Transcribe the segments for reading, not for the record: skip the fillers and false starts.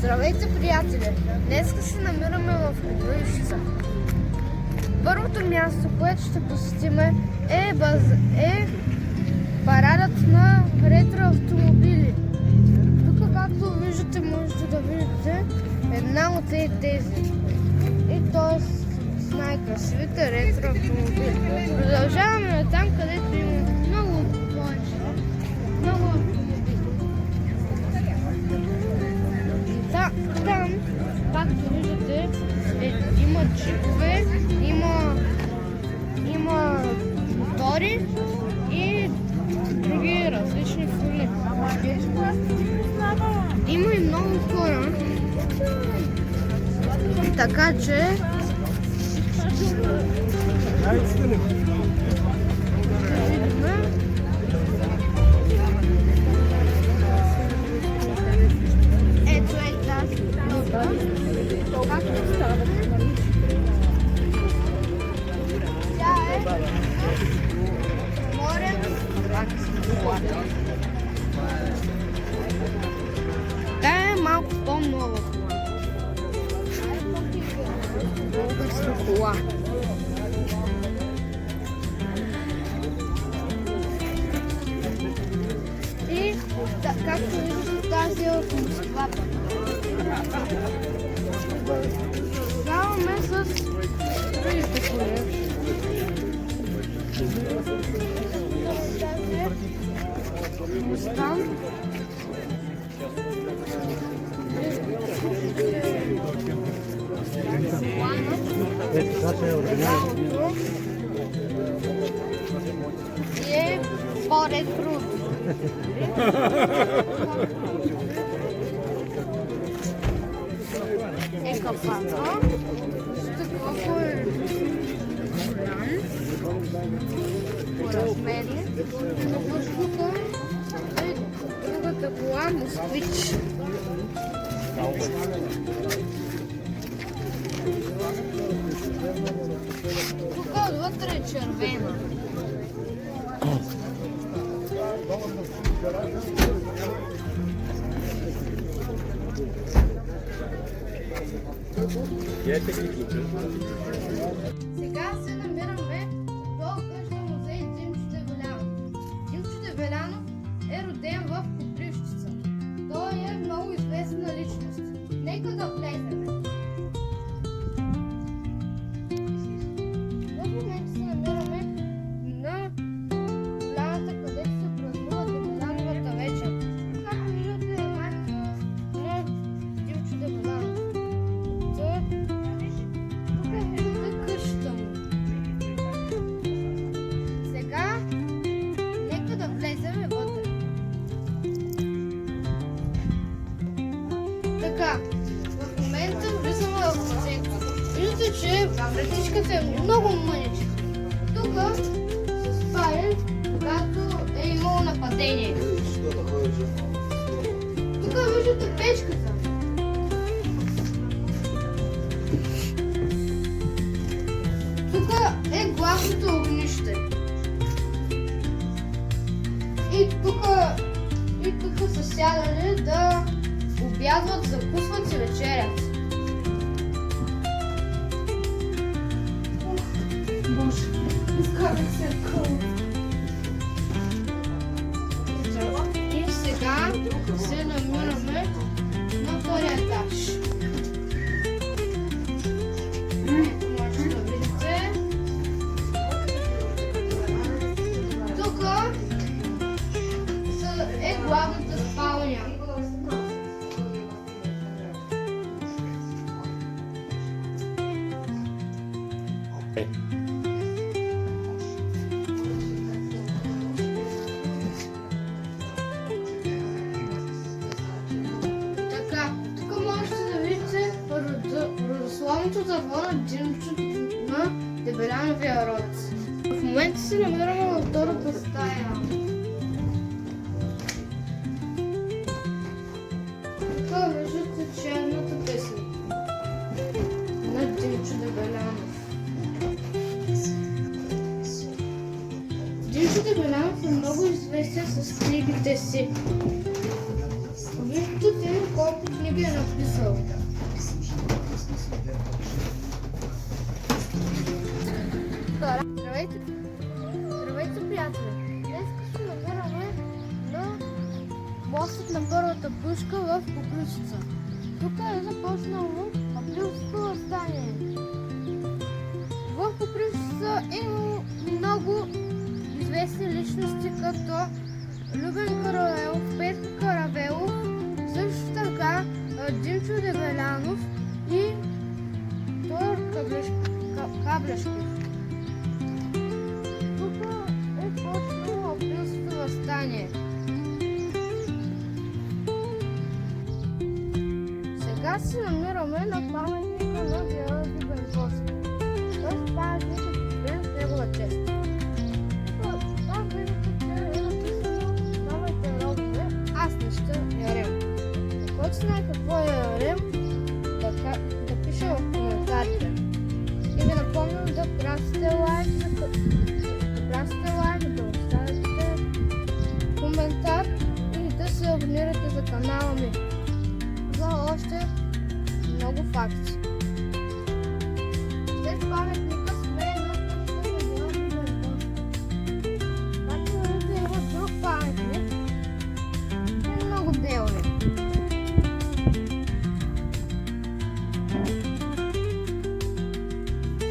Здравейте, приятели! Днес се намираме в Копривщица. Първото място, което ще посетим е парадът на ретро автомобили. Тук, както виждате, можете да видите една от тези. И то е с най-красивите ретро автомобили. Продължаваме там, където има много повече. Много автомобили. Там, както виждате, има джипове, има мотори и други различни коли. Има и много хора, така че ето е тази книга. Както става? Тя е морен кола. Тя е малко по-нова кола. Българска кола. И както виждате, тази е от Москва. Продължаваме с другите коли. Там е по-ретро. Е капата. Колко е голям по размери. Тук е другата кола, Москвич. Тук отвътре е червена. Сега се намираме до къща музей Димчо Девелянов. Димчо Девелянов е роден в Копривщица. Той е много известна личност. Нека да влезем. В момента се намираме на поляната, където се празнува Девеляновата вечер. Както виждате, е майка на Димчо Девелянов. Тук виждате къщата му. Сега нека да влезем вътре. Така, в момента влизаме в музейка. Виждате, че вратичката е много мъничка. Тук се спали, когато е имало нападение. Тук виждате печката. Тук е главното огнище. И тук са сядали да обядват, закусват и вечерят. Боже, изкарах се къл. И сега се намираме на втория етаж. Може да видите. Тук е главната спалня. Така, тук можете да видите родословното дърво на Димчо на Дебеляновия род. В момента се намираме във втората стая. Тук виждате черната песен на Димчо Дебелянов. Димчо Дебелянов е много известен с книгите си. Виждате колко книги ги е написал. Здравейте, здравейте, приятели! Днес се намираме на мостът на първата пушка в Копривщица. Тук е започнало априлско въстание. В Копривщица има много известни личности, като Любен Каравелов, Петко Каравелов, също така Димчо Дебелянов и Тодор Каблешков. Тук е почнало априлското въстание. Сега се намираме на паметника на Георги Бенковски. Този паметник е построен в негова чест. Там виждате, че е написано новите родове. Аз не ще Ярем. Който знае какво е Ярем, да пише в коментарите. И ви напомням да пращате лайк, да оставите коментар и да се абонирате за канала ми за още много факти. След паметника сме на пътя на Георги Бенковски. Както виждате, има друг паметник и много делни.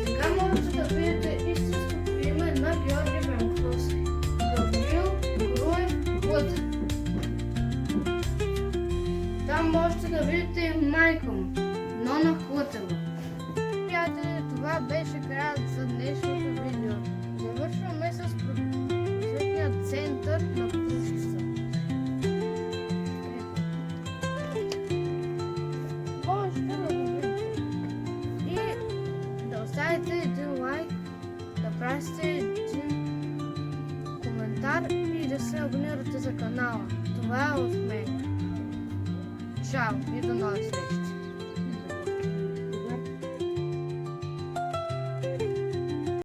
Сега можете да видите истинското име на Георги Бенковски. Гаврил Груев Глътев. Там можете да видите и майка му, Нона Хлътева. Приятели, това беше краят за днешното видео. Завършваме с просветния център на Копривщица. Можете да го видите. И да оставите един лайк, да пратите един коментар и да се абонирате за канала. Това е от мен. Чао и до нови срещи!